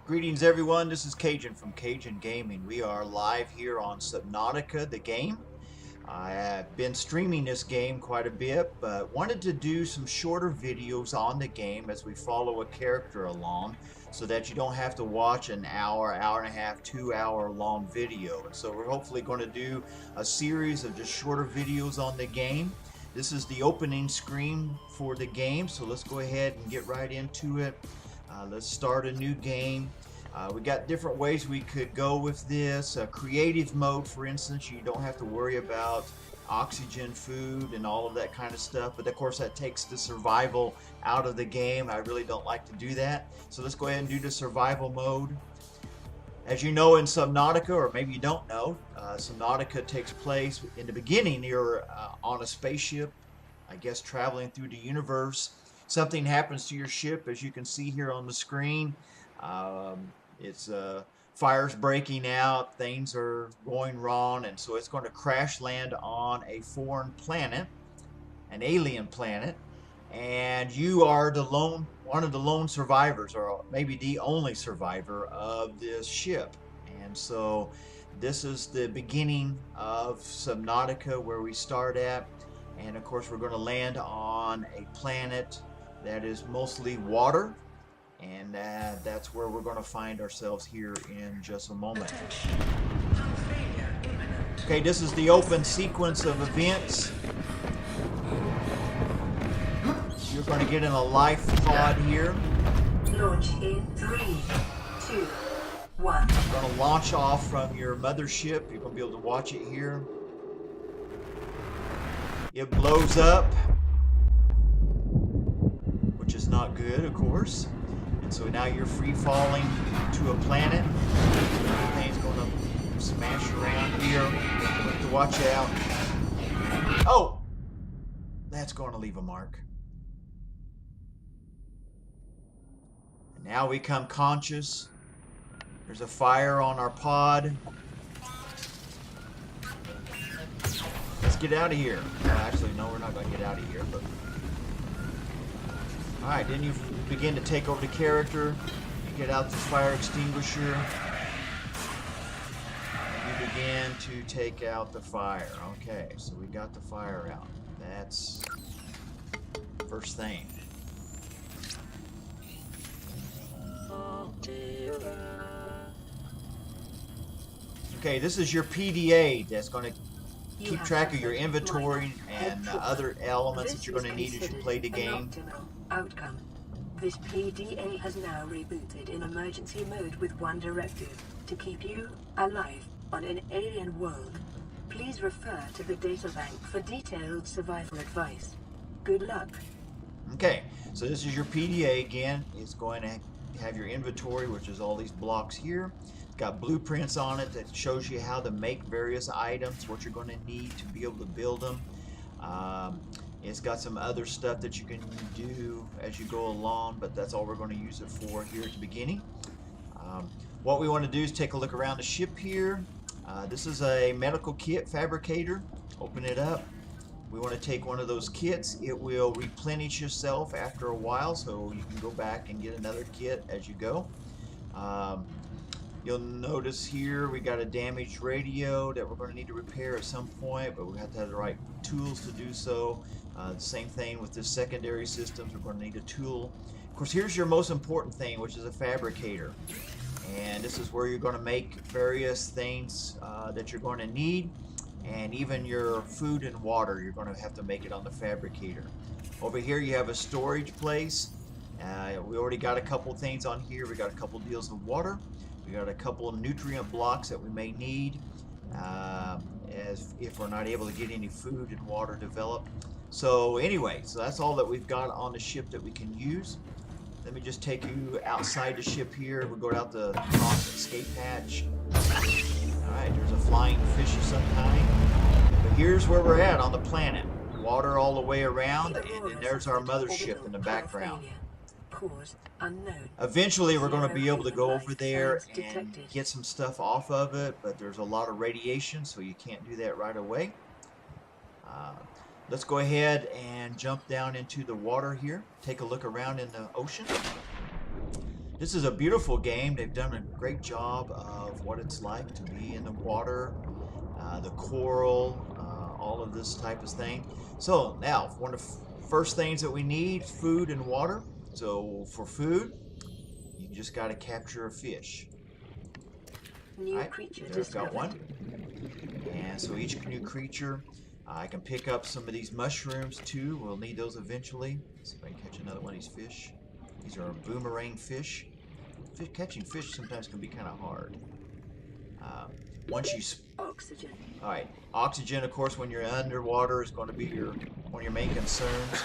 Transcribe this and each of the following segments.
Greetings everyone, this is Cajun from Cajun Gaming. We are live here on Subnautica, the game. I have been streaming this game quite a bit, but wanted to do some shorter videos on the game as we follow a character along so that you don't have to watch an hour, hour and a half, 2 hour long video. And so we're hopefully going to do a series of just shorter videos on the game. This is the opening screen for the game, so let's go ahead and get right into it. Let's start a new game. We got different ways we could go with this. Creative mode, for instance, you don't have to worry about oxygen, food, and all of that kind of stuff. But of course, that takes the survival out of the game. I really don't like to do that. So let's go ahead and do the survival mode. As you know, in Subnautica, or maybe you don't know, Subnautica takes place in the beginning. You're on a spaceship, I guess, traveling through the universe. Something happens to your ship, as you can see here on the screen. It's fire's breaking out, things are going wrong, and so it's going to crash land on a foreign planet, an alien planet, and you are one of the lone survivors, or maybe the only survivor of this ship. And so this is the beginning of Subnautica, where we start at, and of course we're going to land on a planet that is mostly water, and that's where we're going to find ourselves here in just a moment. Okay, this is the open sequence of events. You're going to get in a life pod here. Launch in 3, 2, 1. You're going to launch off from your mothership. You're going to be able to watch it here. It blows up, which is not good, of course. And so now you're free falling to a planet. Everything's going to smash around here. You have to watch out. Oh! That's going to leave a mark. And now we come conscious. There's a fire on our pod. Let's get out of here. Well, actually, no, we're not going to get out of here, but... Alright, then you begin to take over the character. You get out the fire extinguisher. And you begin to take out the fire. Okay, so we got the fire out. That's first thing. Okay, this is your PDA that's going to keep track of your inventory and other elements that you're going to need as you play the game. Outcome. This PDA has now rebooted in emergency mode with one directive: to keep you alive on an alien world. Please refer to the databank for detailed survival advice. Good luck. Okay, so this is your PDA again. It's going to have your inventory, which is all these blocks here. It's got blueprints on it that shows you how to make various items, what you're going to need to be able to build them. It's got some other stuff that you can do as you go along, but that's all we're going to use it for here at the beginning. What we want to do is take a look around the ship here. This is a medical kit fabricator. Open it up. We want to take one of those kits. It will replenish yourself after a while, so you can go back and get another kit as you go. You'll notice here we got a damaged radio that we're going to need to repair at some point, but we have to have the right tools to do so. The same thing with the secondary systems. We're going to need a tool. Of course, here's your most important thing, which is a fabricator. And this is where you're going to make various things that you're going to need. And even your food and water, you're going to have to make it on the fabricator. Over here you have a storage place. We already got a couple things on here. We got a couple deals of water. We got a couple of nutrient blocks that we may need as if we're not able to get any food and water developed. So anyway, so that's all that we've got on the ship that we can use. Let me just take you outside the ship here. We'll go out the escape hatch. Alright, there's a flying fish of some kind. But here's where we're at on the planet. Water all the way around, and then there's our mothership in the background. Eventually we're going to be able to go over there and get some stuff off of it, but there's a lot of radiation, so you can't do that right away. Let's go ahead and jump down into the water here. Take a look around in the ocean. This is a beautiful game. They've done a great job of what it's like to be in the water, the coral, all of this type of thing. So now, one of the first things that we need, food and water. So for food, you just got to capture a fish. New All right, creature there's got discovered. one. And so each new creature, I can pick up some of these mushrooms too. We'll need those eventually. Let's see if I can catch another one of these fish. These are boomerang fish. Catching fish sometimes can be kind of hard. Once you... Oxygen. All right, oxygen, of course, when you're underwater is going to be one of your main concerns.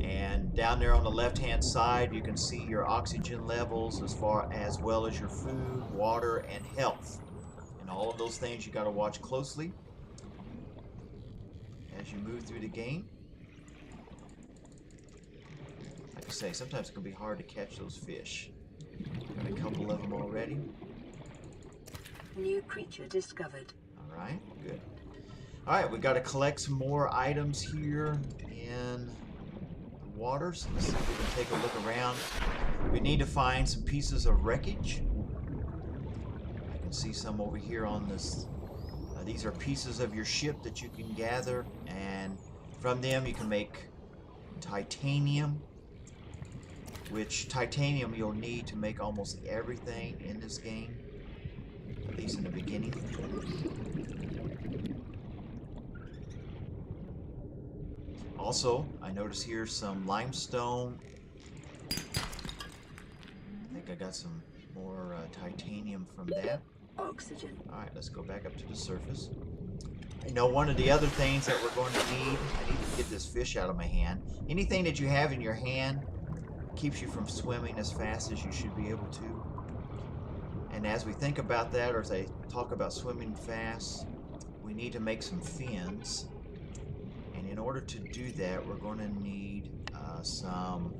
And down there on the left-hand side, you can see your oxygen levels as well as your food, water, and health. And all of those things you got to watch closely as you move through the game. Like I say, sometimes it can be hard to catch those fish. Got a couple of them already. New creature discovered. All right, good. All right, we've got to collect some more items here in the water. So let's see if we can take a look around. We need to find some pieces of wreckage. I can see some over here on this. These are pieces of your ship that you can gather, and from them you can make titanium, which titanium you'll need to make almost everything in this game, at least in the beginning. Also, I notice here some limestone. I think I got some more titanium from that. Oxygen. Alright, let's go back up to the surface. I know one of the other things that we're going to need, I need to get this fish out of my hand. Anything that you have in your hand keeps you from swimming as fast as you should be able to. And as we think about that, or as I talk about swimming fast, we need to make some fins. And in order to do that, we're going to need some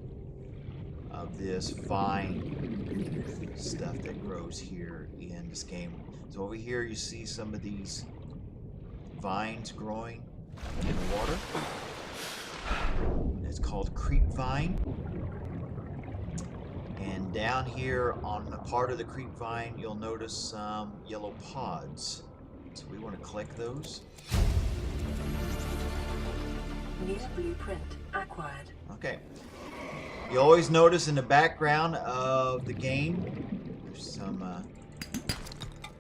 of this vine stuff that grows here in this game. So over here you see some of these vines growing in the water. It's called creep vine. And down here on the part of the creep vine, you'll notice some yellow pods. So we want to collect those. New blueprint acquired. Okay. You always notice in the background of the game, there's some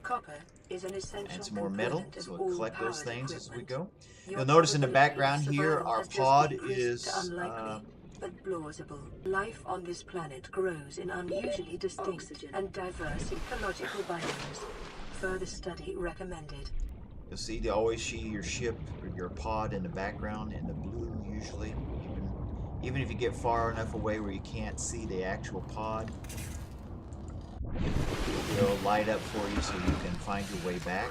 Copper is an essential and some more metal, component of so all we'll collect those powered things as we equipment. go. Your You'll notice in the probability of background here, survival our has just pod increased is to unlikely, but plausible. Life on this planet grows in unusually distinct and diverse ecological biomes. Further study recommended. you'll see they always see your ship or your pod in the background in the blue usually. Even if you get far enough away where you can't see the actual pod, it'll light up for you so you can find your way back.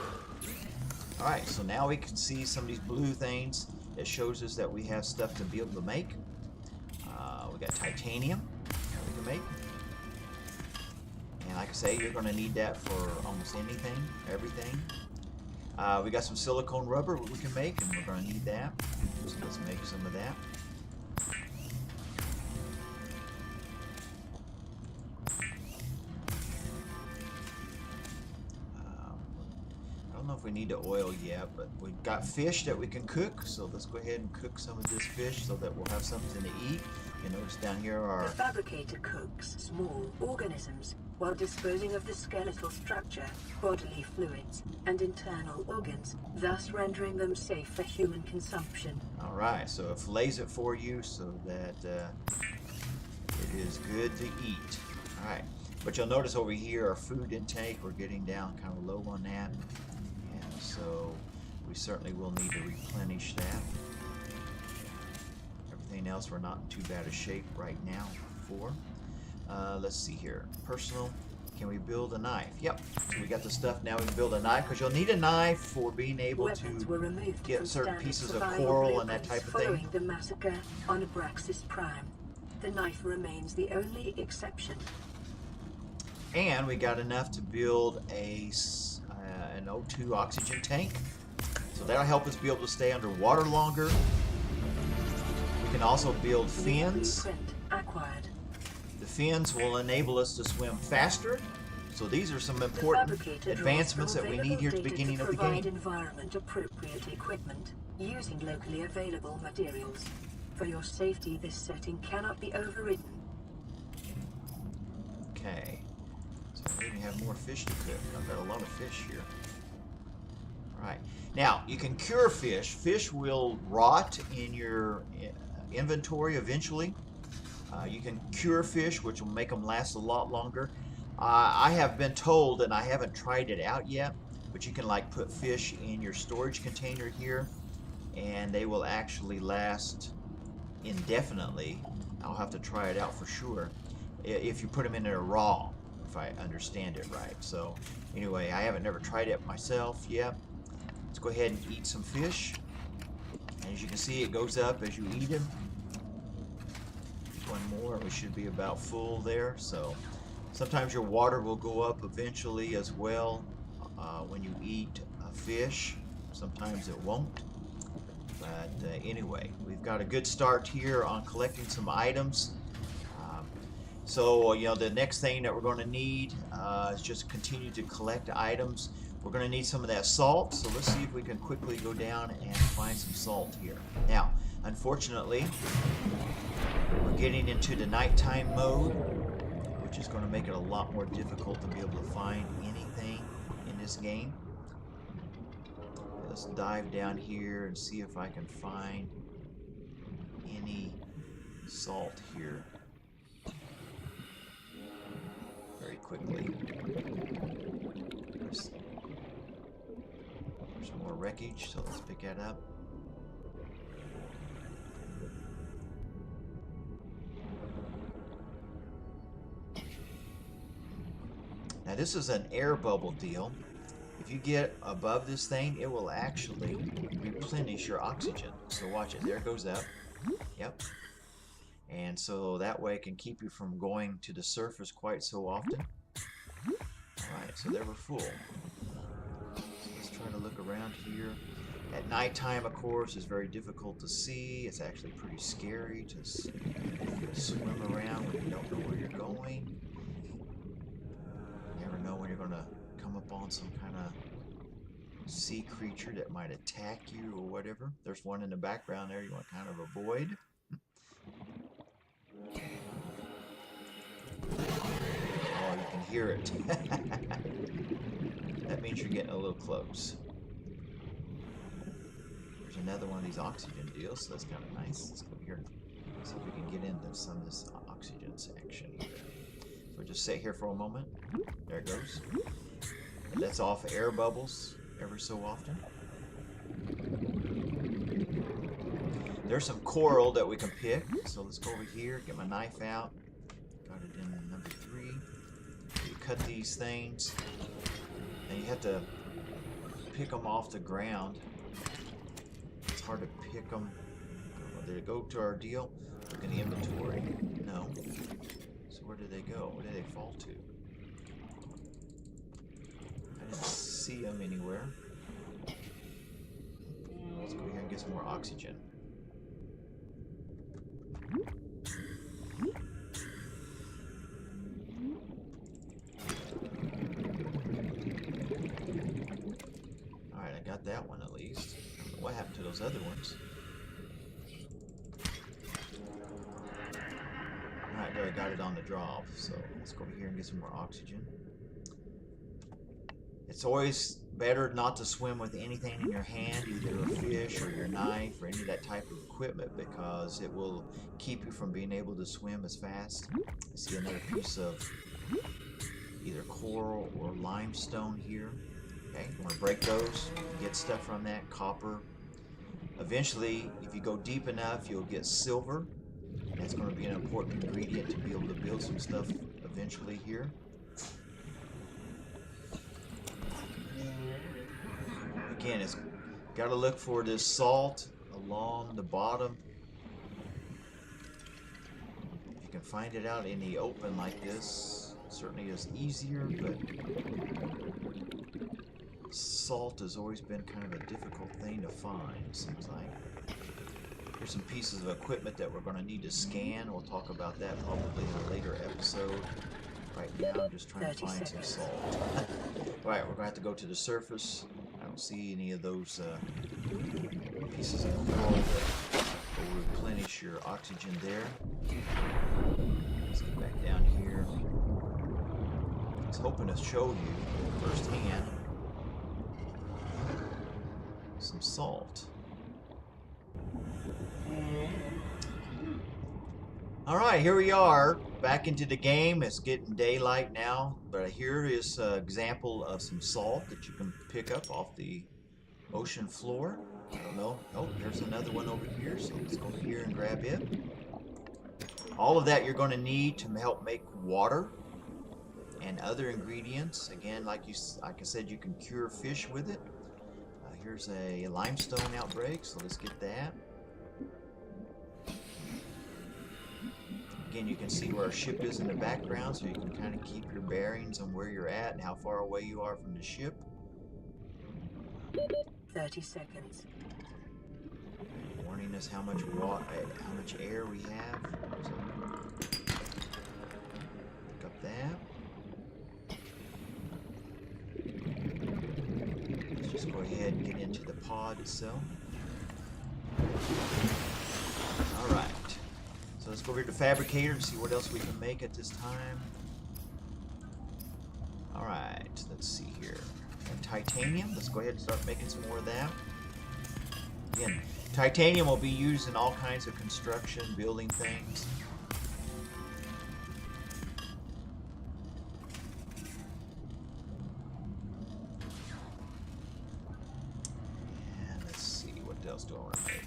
Alright, so now we can see some of these blue things. It shows us that we have stuff to be able to make. We got titanium that we can make. And like I say, you're going to need that for almost anything, everything. We got some silicone rubber we can make, and we're going to need that. So let's make some of that. I don't know if we need the oil yet, but we've got fish that we can cook, so let's go ahead and cook some of this fish so that we'll have something to eat. You notice down here are... The fabricator cooks small organisms while disposing of the skeletal structure, bodily fluids, and internal organs, thus rendering them safe for human consumption. Alright, so it fillets it for you so that it is good to eat. Alright, but you'll notice over here our food intake, we're getting down kind of low on that. And so we certainly will need to replenish that. Everything else we're not in too bad a shape right now for. Let's see here. Personal. Can we build a knife? Yep. So we got the stuff now. We can build a knife because you'll need a knife for being able Weapons were to removed get from certain standard pieces of survival coral and that blueprints type of following thing. the massacre on Abraxas Prime. The knife remains the only exception. And we got enough to build an O2 oxygen tank. So that'll help us be able to stay underwater longer. We can also build fins. Blueprint acquired. fins will enable us to swim faster. So these are some The important fabricator draws advancements from that we available need here at the data beginning to of the provide game. environment-appropriate equipment using locally available materials. For your safety, this setting cannot be overridden. Okay. So we even have more fish to cook. I've got a lot of fish here. All right. Now, you can cure fish. Fish will rot in your inventory eventually. You can cure fish, which will make them last a lot longer. I have been told, and I haven't tried it out yet, but you can like put fish in your storage container here, and they will actually last indefinitely. I'll have to try it out for sure. If you put them in there raw, if I understand it right. So anyway, I haven't never tried it myself yet. Let's go ahead and eat some fish. And as you can see, it goes up as you eat them. One more, we should be about full there. So sometimes your water will go up eventually as well when you eat a fish. Sometimes it won't. But anyway, we've got a good start here on collecting some items. So, you know, the next thing that we're going to need is just continue to collect items. We're going to need some of that salt, so let's see if we can quickly go down and find some salt here. Now, unfortunately, we're getting into the nighttime mode, which is going to make it a lot more difficult to be able to find anything in this game. Let's dive down here and see if I can find any salt here very quickly. There's some more wreckage, so let's pick that up. Now this is an air bubble deal. If you get above this thing, it will actually replenish your oxygen. So watch it. There it goes up. Yep. And so that way it can keep you from going to the surface quite so often. Alright, so there we're full. So let's try to look around here. At nighttime, of course, it's very difficult to see. It's actually pretty scary to swim around when you don't know where you're going. You never know when you're going to come upon some kind of sea creature that might attack you or whatever. There's one in the background there you want to kind of avoid. Oh, you can hear it. That means you're getting a little close. There's another one of these oxygen deals, so that's kind of nice. Let's go here and see if we can get into some of this oxygen section here. So just sit here for a moment. There it goes. It lets off air bubbles every so often. There's some coral that we can pick. So let's go over here, get my knife out. Got it in number 3. You cut these things, and you have to pick them off the ground. It's hard to pick them. Did it go to our deal? Look in the inventory. No. So where did they go? Where did they fall to? I didn't see them anywhere. Let's go here and get some more oxygen. Alright, I got that one at least. What happened to those other ones? Alright, there I got it on the draw. So let's go over here and get some more oxygen. It's always better not to swim with anything in your hand, either a fish or your knife or any of that type of equipment, because it will keep you from being able to swim as fast. I see another piece of either coral or limestone here. Okay, you want to break those, get stuff from that, copper. Eventually, if you go deep enough, you'll get silver. That's going to be an important ingredient to be able to build some stuff eventually here. Again, it's got to look for this salt along the bottom. If you can find it out in the open like this, it certainly is easier, but salt has always been kind of a difficult thing to find, it seems like. Here's some pieces of equipment that we're going to need to scan. We'll talk about that probably in a later episode. episode. Right now, I'm just trying to 30 find some seconds. salt. Alright, we're going to have to go to the surface. I don't see any of those pieces of coral that will replenish your oxygen there. Let's get back down here. I was hoping to show you firsthand some salt. Alright, here we are, back into the game. It's getting daylight now, but here is an example of some salt that you can pick up off the ocean floor. I don't know. Oh, there's another one over here, so let's go here and grab it. All of that you're going to need to help make water and other ingredients. Again, like I said, you can cure fish with it. Here's a limestone outbreak, so let's get that. Again, you can see where our ship is in the background, so you can kind of keep your bearings on where you're at and how far away you are from the ship. 30 seconds. Warning us how much air we have. So, pick up that. Let's just go ahead and get into the pod itself. All right. So let's go over to the fabricator and see what else we can make at this time. Alright, let's see here. And titanium, let's go ahead and start making some more of that. Again, titanium will be used in all kinds of construction, building things. And let's see, what else do I want to make?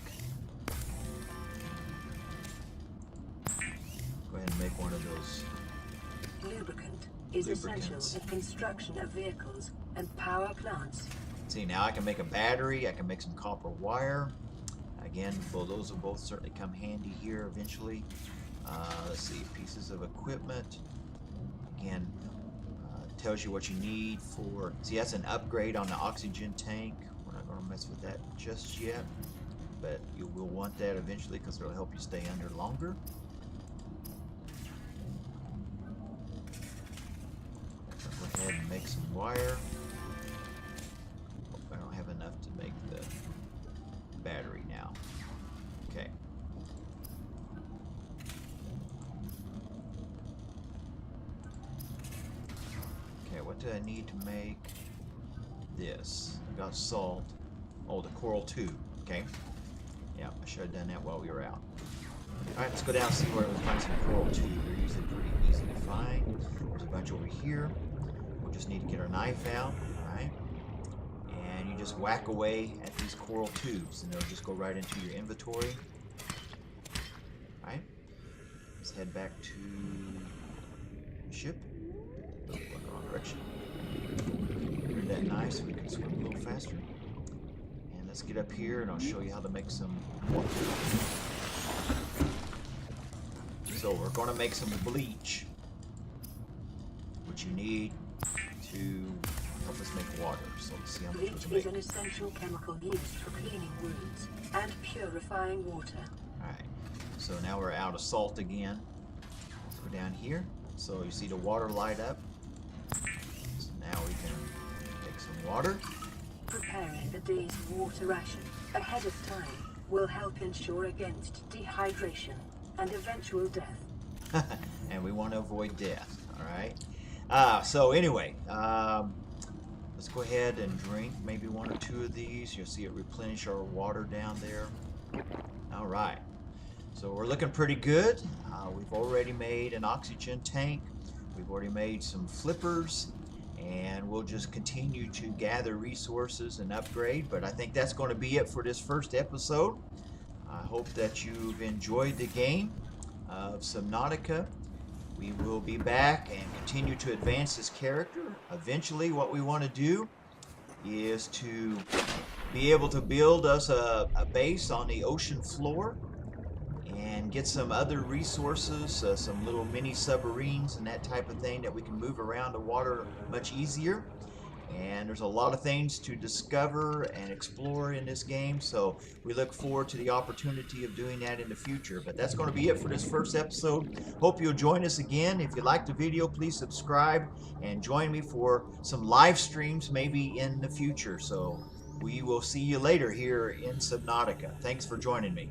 Go ahead and make one of those. Lubricant is essential in construction of vehicles and power plants. See, now I can make a battery, I can make some copper wire. Again, well, those will both certainly come handy here eventually. Let's see, pieces of equipment. Again, tells you what you need for, see, that's an upgrade on the oxygen tank. We're not going to mess with that just yet, but you will want that eventually because it'll help you stay under longer. Go ahead and make some wire. I don't have enough to make the battery now. Okay. Okay, what do I need to make this? I got salt. Oh, the coral tube. Okay. Yeah, I should have done that while we were out. Alright, let's go down and see where we find some coral tube. They're usually pretty easy to find. There's a bunch over here. We'll just need to get our knife out. Alright. And you just whack away at these coral tubes and they'll just go right into your inventory. Alright. Let's head back to the ship. Oh, going the wrong direction. Clear that knife so we can swim a little faster. And let's get up here and I'll show you how to make some water. So we're going to make some bleach, which you need to help us make water. So let's see how much we Bleach can is make. an essential chemical used for cleaning wounds and purifying water. Alright, so now we're out of salt again. Let's go down here. So you see the water light up. So now we can make some water. Preparing the day's water ration ahead of time will help ensure against dehydration and eventual death. And we want to avoid death. Alright. So anyway, let's go ahead and drink maybe one or two of these. You'll see it replenish our water down there. Alright. So we're looking pretty good. We've already made an oxygen tank. We've already made some flippers. And we'll just continue to gather resources and upgrade. But I think that's going to be it for this first episode. I hope that you've enjoyed the game of Subnautica. We will be back and continue to advance this character. Eventually, what we want to do is to be able to build us a base on the ocean floor and get some other resources, some little mini submarines and that type of thing that we can move around the water much easier. And there's a lot of things to discover and explore in this game, so we look forward to the opportunity of doing that in the future. But that's going to be it for this first episode. Hope you'll join us again. If you liked the video, please subscribe and join me for some live streams maybe in the future. So we will see you later here in Subnautica. Thanks for joining me.